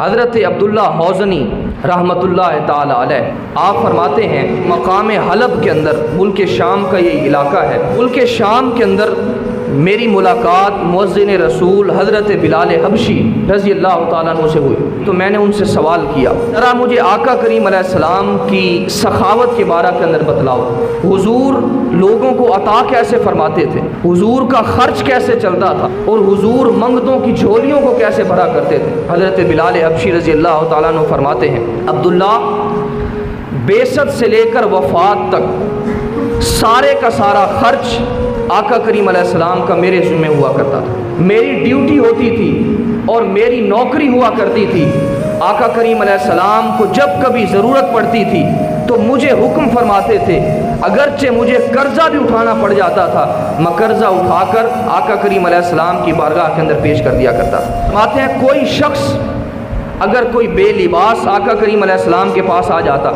حضرت عبداللہ حوزنی رحمتullah تعالی علیہ آپ فرماتے ہیں مقام حلب کے اندر، ملک شام کا یہ علاقہ ہے، ملک شام کے اندر میری ملاقات مؤذن رسول حضرت بلال حبشی رضی اللہ تعالیٰ عنہ سے ہوئی۔ تو میں نے ان سے سوال کیا، ذرا مجھے آقا کریم علیہ السلام کی سخاوت کے بارے کے اندر بتلاؤ، حضور لوگوں کو عطا کیسے فرماتے تھے، حضور کا خرچ کیسے چلتا تھا، اور حضور منگتوں کی جھولیوں کو کیسے بھرا کرتے تھے۔ حضرت بلال حبشی رضی اللہ تعالیٰ عنہ فرماتے ہیں، عبداللہ بعثت سے لے کر وفات تک سارے کا سارا خرچ آقا کریم علیہ السلام کا میرے ذمہ ہوا کرتا تھا، میری ڈیوٹی ہوتی تھی اور میری نوکری ہوا کرتی تھی۔ آقا کریم علیہ السلام کو جب کبھی ضرورت پڑتی تھی تو مجھے حکم فرماتے تھے، اگرچہ مجھے قرضہ بھی اٹھانا پڑ جاتا تھا، میں قرضہ اٹھا کر آقا کریم علیہ السلام کی بارگاہ کے اندر پیش کر دیا کرتا تھا۔ فرماتے ہیں کوئی شخص اگر کوئی بے لباس آقا کریم علیہ السلام کے پاس آ جاتا،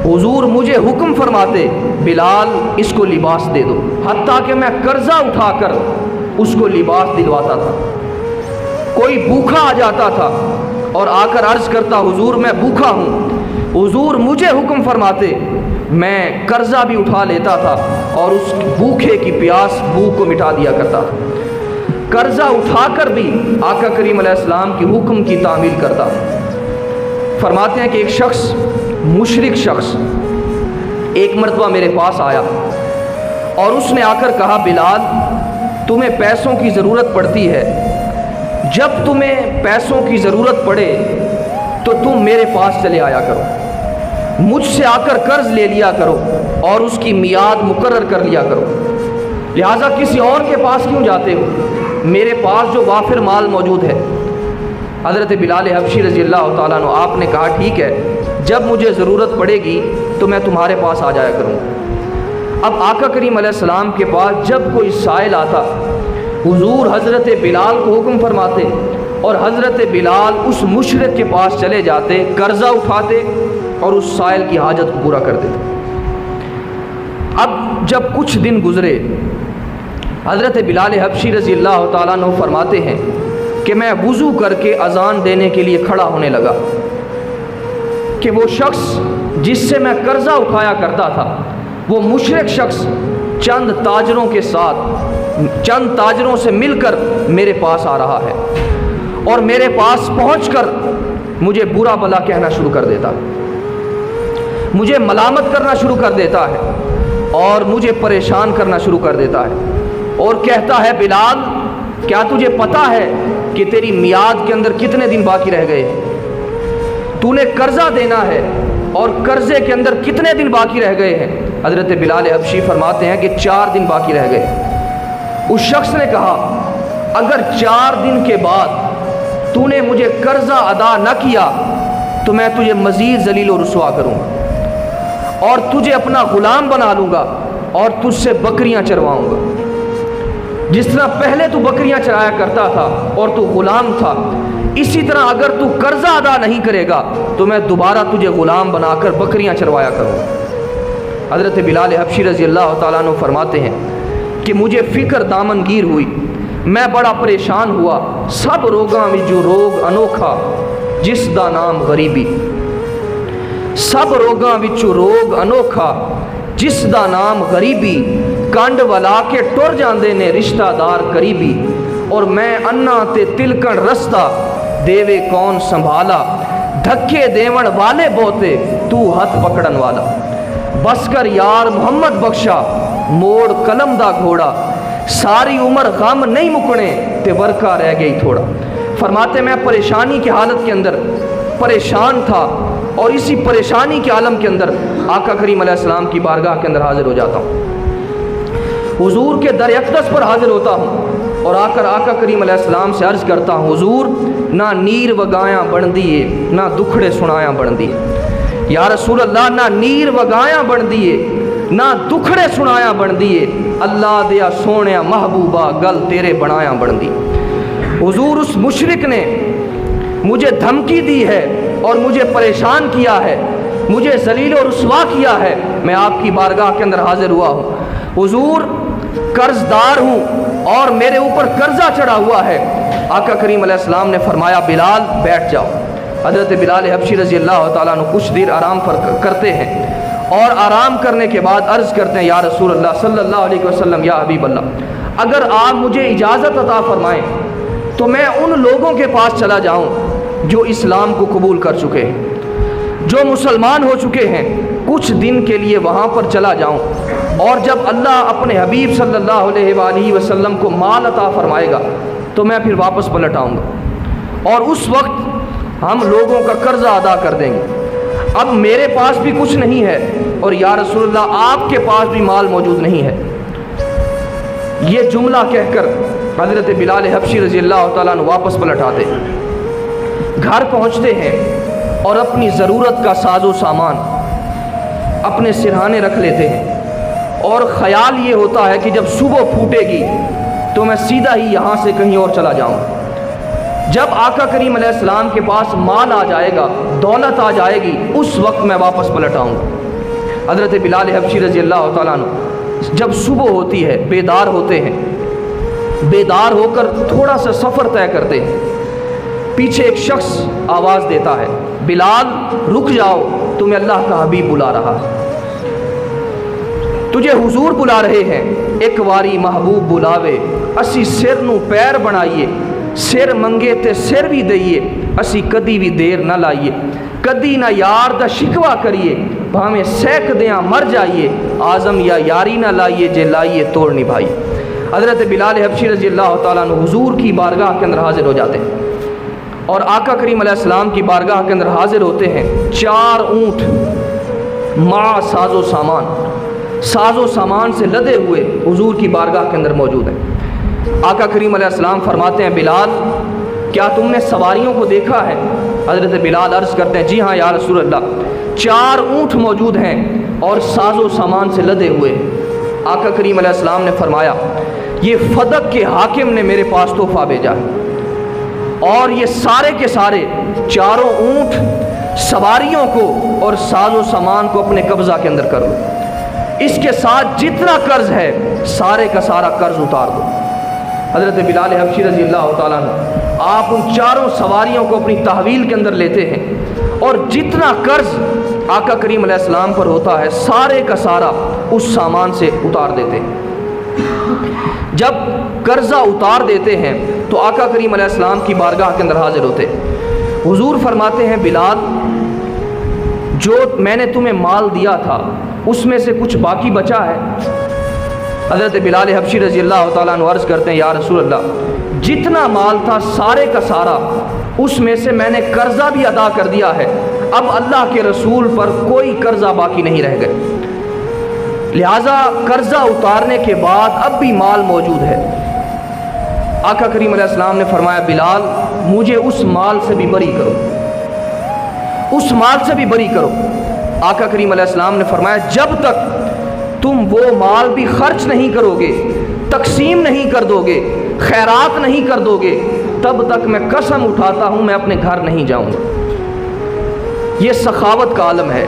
حضور مجھے حکم فرماتے بلال اس کو لباس دے دو، حتیٰ کہ میں قرضہ اٹھا کر اس کو لباس دلواتا تھا۔ کوئی بھوکا آ جاتا تھا اور آ کر عرض کرتا، حضور میں بھوکا ہوں، حضور مجھے حکم فرماتے، میں قرضہ بھی اٹھا لیتا تھا اور اس بھوکے کی پیاس بھوک کو مٹا دیا کرتا تھا۔ قرضہ اٹھا کر بھی آقا کریم علیہ السلام کی حکم کی تعمیل کرتا۔ فرماتے ہیں کہ ایک شخص، مشرک شخص ایک مرتبہ میرے پاس آیا اور اس نے آ کر کہا، بلال تمہیں پیسوں کی ضرورت پڑتی ہے، جب تمہیں پیسوں کی ضرورت پڑے تو تم میرے پاس چلے آیا کرو، مجھ سے آ کر قرض لے لیا کرو اور اس کی میعاد مقرر کر لیا کرو، لہٰذا کسی اور کے پاس کیوں جاتے ہو، میرے پاس جو وافر مال موجود ہے۔ حضرت بلال حبشی رضی اللہ تعالیٰ عنہ آپ نے کہا، ٹھیک ہے، جب مجھے ضرورت پڑے گی تو میں تمہارے پاس آ جایا کروں۔ اب آقا کریم علیہ السلام کے پاس جب کوئی سائل آتا، حضور حضرت بلال کو حکم فرماتے اور حضرت بلال اس مشرک کے پاس چلے جاتے، قرضہ اٹھاتے اور اس سائل کی حاجت کو پورا کر دیتے۔ اب جب کچھ دن گزرے، حضرت بلال حبشی رضی اللہ تعالیٰ عنہ فرماتے ہیں کہ میں وضو کر کے اذان دینے کے لیے کھڑا ہونے لگا کہ وہ شخص جس سے میں قرضہ اٹھایا کرتا تھا، وہ مشرک شخص چند تاجروں سے مل کر میرے پاس آ رہا ہے اور میرے پاس پہنچ کر مجھے برا بلا کہنا شروع کر دیتا ہے، مجھے ملامت کرنا شروع کر دیتا ہے اور مجھے پریشان کرنا شروع کر دیتا ہے اور کہتا ہے، بلال کیا تجھے پتہ ہے کہ تیری میعاد کے اندر کتنے دن باقی رہ گئے ہیں، تو نے قرضہ دینا ہے اور قرضے کے اندر کتنے دن باقی رہ گئے ہیں۔ حضرت بلال حبشی فرماتے ہیں کہ 4 دن باقی رہ گئے۔ اس شخص نے کہا، اگر 4 دن کے بعد تو نے مجھے قرضہ ادا نہ کیا تو میں تجھے مزید ذلیل و رسوا کروں گا اور تجھے اپنا غلام بنا لوں گا اور تجھ سے بکریاں چرواؤں گا، جس طرح پہلے تو بکریاں چرایا کرتا تھا اور تو غلام تھا، اسی طرح اگر تو قرضہ ادا نہیں کرے گا تو میں دوبارہ تجھے غلام بنا کر بکریاں چروایا کروں۔ حضرت بلال حبشی رضی اللہ تعالیٰ عنہ فرماتے ہیں کہ مجھے فکر دامن گیر ہوئی، میں بڑا پریشان ہوا، سب روگاں میں جو روگ انوکھا جس دا نام غریبی، سب روگاں وچوں روگ انوکھا جس دا نام غریبی، کنڈ ولا کے ٹر جاندے نے رشتہ دار قریبی، اور میں انا تے تلکن رستہ دیوے کون سنبھالا، دھکے دیون والے بوتے تو ہاتھ پکڑن والا، بس کر یار محمد بخشا موڑ قلم دا گھوڑا، ساری عمر غم نہیں مکنے تے ورکا رہ گئی تھوڑا۔ فرماتے میں پریشانی کی حالت کے اندر پریشان تھا اور اسی پریشانی کے عالم کے اندر آقا کریم علیہ السلام کی بارگاہ کے اندر حاضر ہو جاتا ہوں، حضور کے در اقدس پر حاضر ہوتا ہوں اور آ کر آقا کریم علیہ السلام سے عرض کرتا ہوں، حضور نہ نیر وگایاں بن دیے نہ دکھڑے سنایاں بن دیے، یا رسول اللہ نہ نیر وگایاں بن دیے نہ دکھڑے سنایاں بن دیے، اللہ دیا سونیا محبوبہ گل تیرے بنایاں بن دی۔ حضور اس مشرک نے مجھے دھمکی دی ہے اور مجھے پریشان کیا ہے، مجھے ذلیل و رسوا کیا ہے، میں آپ کی بارگاہ کے اندر حاضر ہوا ہوں، حضور قرض دار ہوں اور میرے اوپر قرضہ چڑھا ہوا ہے۔ آقا کریم علیہ السلام نے فرمایا، بلال بیٹھ جاؤ، حضرت بلال حبشی رضی اللہ تعالیٰ عنہ کچھ دیر آرام کرتے ہیں اور آرام کرنے کے بعد عرض کرتے ہیں یا رسول اللہ صلی اللہ علیہ وسلم، یا حبیب اللہ، اگر آپ مجھے اجازت عطا فرمائیں تو میں ان لوگوں کے پاس چلا جاؤں جو اسلام کو قبول کر چکے ہیں، جو مسلمان ہو چکے ہیں، کچھ دن کے لیے وہاں پر چلا جاؤں، اور جب اللہ اپنے حبیب صلی اللہ علیہ وآلہ وسلم کو مال عطا فرمائے گا تو میں پھر واپس پلٹ آؤں گا، اور اس وقت ہم لوگوں کا قرضہ ادا کر دیں گے۔ اب میرے پاس بھی کچھ نہیں ہے اور یا رسول اللہ آپ کے پاس بھی مال موجود نہیں ہے۔ یہ جملہ کہہ کر حضرت بلال حبشی رضی اللہ تعالیٰ عنہ واپس پلٹ آتے ہیں، گھر پہنچتے ہیں اور اپنی ضرورت کا ساز و سامان اپنے سرہانے رکھ لیتے ہیں، اور خیال یہ ہوتا ہے کہ جب صبح پھوٹے گی تو میں سیدھا ہی یہاں سے کہیں اور چلا جاؤں۔ جب آقا کریم علیہ السلام کے پاس مال آ جائے گا، دولت آ جائے گی، اس وقت میں واپس پلٹ آؤں گا۔ حضرت بلال حبشی رضی اللہ تعالیٰ عنہ جب صبح ہوتی ہے بیدار ہوتے ہیں، بیدار ہو کر تھوڑا سا سفر طے کرتے ہیں، پیچھے ایک شخص آواز دیتا ہے، بلال رک جاؤ، تمہیں اللہ کا حبیب بلا رہا ہے، تجھے حضور بلا رہے ہیں، ایک واری محبوب بلاوے، اسی سر نو پیر بنائیے، سر منگے تے سر بھی دئیے، اسی کدی بھی دیر نہ لائیے، کدی نہ یار دا شکوا کریے، بھامیں سیک دیاں مر جائیے، آزم یا یاری نہ لائیے، جے لائیے توڑ نبھائیے۔ حضرت بلال حبشی رضی اللہ تعالیٰ عنہ حضور کی بارگاہ کے اندر حاضر ہو جاتے ہیں، اور آقا کریم علیہ السلام کی بارگاہ کے اندر حاضر ہوتے ہیں۔ 4 اونٹ مع ساز و سامان سے لدے ہوئے حضور کی بارگاہ کے اندر موجود ہیں۔ آقا کریم علیہ السلام فرماتے ہیں، بلال کیا تم نے سواریوں کو دیکھا ہے؟ حضرت بلال عرض کرتے ہیں، جی ہاں یا رسول اللہ، 4 اونٹ موجود ہیں اور ساز و سامان سے لدے ہوئے۔ آقا کریم علیہ السلام نے فرمایا، یہ فدق کے حاکم نے میرے پاس تحفہ بھیجا ہے، اور یہ سارے کے سارے 4 اونٹ سواریوں کو اور ساز و سامان کو اپنے قبضہ کے اندر کر لو، اس کے ساتھ جتنا قرض ہے سارے کا سارا قرض اتار دو۔ حضرت بلال حبشی رضی اللہ تعالیٰ عنہ آپ ان 4 سواریوں کو اپنی تحویل کے اندر لیتے ہیں، اور جتنا قرض آقا کریم علیہ السلام پر ہوتا ہے سارے کا سارا اس سامان سے اتار دیتے ہیں۔ جب قرضہ اتار دیتے ہیں تو آقا کریم علیہ السلام کی بارگاہ کے اندر حاضر ہوتے ہیں۔ حضور فرماتے ہیں، بلال جو میں نے تمہیں مال دیا تھا اس میں سے کچھ باقی بچا ہے؟ حضرت بلال حبشی رضی اللہ تعالیٰ عنہ عرض کرتے ہیں، یا رسول اللہ، جتنا مال تھا سارے کا سارا اس میں سے میں نے قرضہ بھی ادا کر دیا ہے، اب اللہ کے رسول پر کوئی قرضہ باقی نہیں رہ گئے، لہٰذا قرضہ اتارنے کے بعد اب بھی مال موجود ہے۔ آقا کریم علیہ السلام نے فرمایا، بلال مجھے اس مال سے بھی بری کرو، اس مال سے بھی بری کرو۔ آقا کریم علیہ السلام نے فرمایا، جب تک تم وہ مال بھی خرچ نہیں کرو گے، تقسیم نہیں کر دو گے، خیرات نہیں کر دو گے، تب تک میں قسم اٹھاتا ہوں میں اپنے گھر نہیں جاؤں گا۔ یہ سخاوت کا عالم ہے،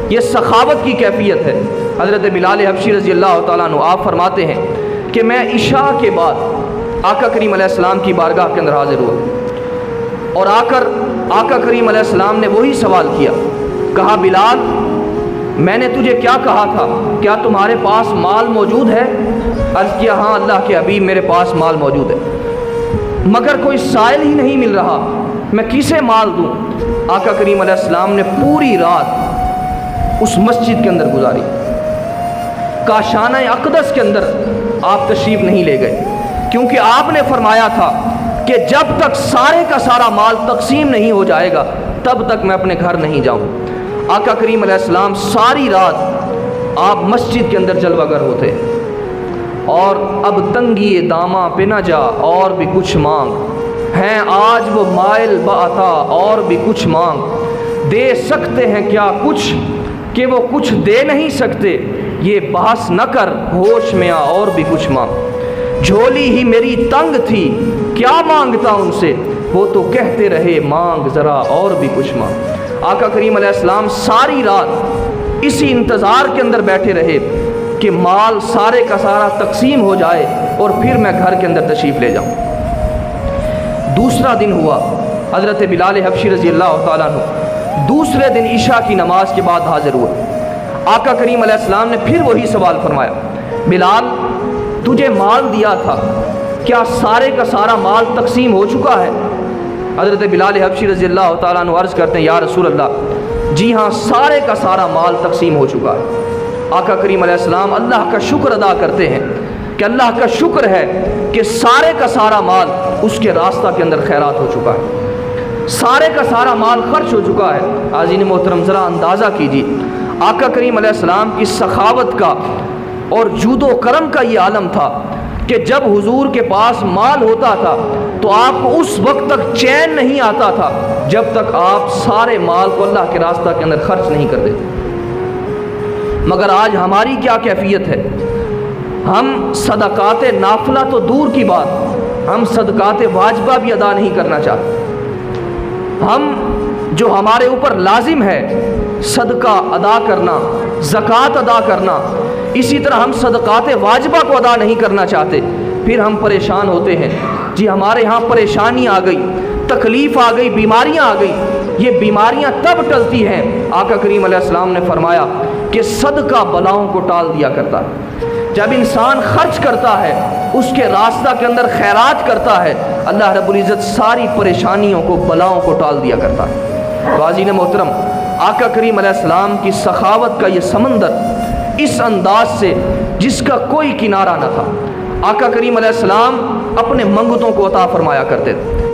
یہ سخاوت کی کیفیت ہے۔ حضرت بلال حبشی رضی اللہ تعالیٰ عنہ آپ فرماتے ہیں کہ میں عشاء کے بعد آقا کریم علیہ السلام کی بارگاہ کے اندر حاضر ہوا، اور آ کر آقا کریم علیہ السلام نے وہی سوال کیا، کہا، بلال میں نے تجھے کیا کہا تھا، کیا تمہارے پاس مال موجود ہے؟ عرض کیا، ہاں اللہ کے حبیب میرے پاس مال موجود ہے، مگر کوئی سائل ہی نہیں مل رہا، میں کسے مال دوں؟ آقا کریم علیہ السلام نے پوری رات اس مسجد کے اندر گزاری، کاشانہ اقدس کے اندر آپ تشریف نہیں لے گئے، کیونکہ آپ نے فرمایا تھا کہ جب تک سارے کا سارا مال تقسیم نہیں ہو جائے گا تب تک میں اپنے گھر نہیں جاؤں۔ آقا کریم علیہ السلام ساری رات آپ مسجد کے اندر جلوہ گر ہوتے، اور اب تنگی داماں پہ نہ جا اور بھی کچھ مانگ، ہیں آج وہ مائل بعطا اور بھی کچھ مانگ، دے سکتے ہیں کیا کچھ کہ وہ کچھ دے نہیں سکتے، یہ بحث نہ کر ہوش میں آ اور بھی کچھ مانگ، جھولی ہی میری تنگ تھی کیا مانگتا ان سے، وہ تو کہتے رہے مانگ ذرا اور بھی کچھ مانگ۔ آقا کریم علیہ السلام ساری رات اسی انتظار کے اندر بیٹھے رہے کہ مال سارے کا سارا تقسیم ہو جائے اور پھر میں گھر کے اندر تشریف لے جاؤں۔ دوسرا دن ہوا، حضرت بلال حبشی رضی اللہ تعالیٰ عنہ دوسرے دن عشاء کی نماز کے بعد حاضر ہوئے. آقا کریم علیہ السلام نے پھر وہی سوال فرمایا, بلال تجھے مال دیا تھا, کیا سارے کا سارا مال تقسیم ہو چکا ہے؟ حضرت بلال حبشی رضی اللہ تعالیٰ عنہ عرض کرتے ہیں, یا رسول اللہ جی ہاں سارے کا سارا مال تقسیم ہو چکا ہے. آقا کریم علیہ السلام اللہ کا شکر ادا کرتے ہیں کہ اللہ کا شکر ہے کہ سارے کا سارا مال اس کے راستہ کے اندر خیرات ہو چکا ہے, سارے کا سارا مال خرچ ہو چکا ہے. حاضرین محترم ذرا اندازہ کیجیے آقا کریم علیہ السلام کی سخاوت کا اور جود و کرم کا یہ عالم تھا کہ جب حضور کے پاس مال ہوتا تھا تو آپ کو اس وقت تک چین نہیں آتا تھا جب تک آپ سارے مال کو اللہ کے راستہ کے اندر خرچ نہیں کر دیتے. مگر آج ہماری کیا کیفیت ہے؟ ہم صدقات نافلہ تو دور کی بات, ہم صدقات واجبہ بھی ادا نہیں کرنا چاہتے. ہم جو ہمارے اوپر لازم ہے صدقہ ادا کرنا, زکوٰۃ ادا کرنا, اسی طرح ہم صدقات واجبہ کو ادا نہیں کرنا چاہتے. پھر ہم پریشان ہوتے ہیں, جی ہمارے ہاں پریشانی آ گئی, تکلیف آ گئی, بیماریاں آ گئی. یہ بیماریاں تب ٹلتی ہیں, آقا کریم علیہ السلام نے فرمایا کہ صدقہ بلاؤں کو ٹال دیا کرتا ہے. جب انسان خرچ کرتا ہے, اس کے راستہ کے اندر خیرات کرتا ہے, اللہ رب العزت ساری پریشانیوں کو, بلاؤں کو ٹال دیا کرتا ہے. تو حاضرین محترم, آقا کریم علیہ السلام کی سخاوت کا یہ سمندر اس انداز سے جس کا کوئی کنارہ نہ تھا. آقا کریم علیہ السلام اپنے منگتوں کو عطا فرمایا کرتے تھے.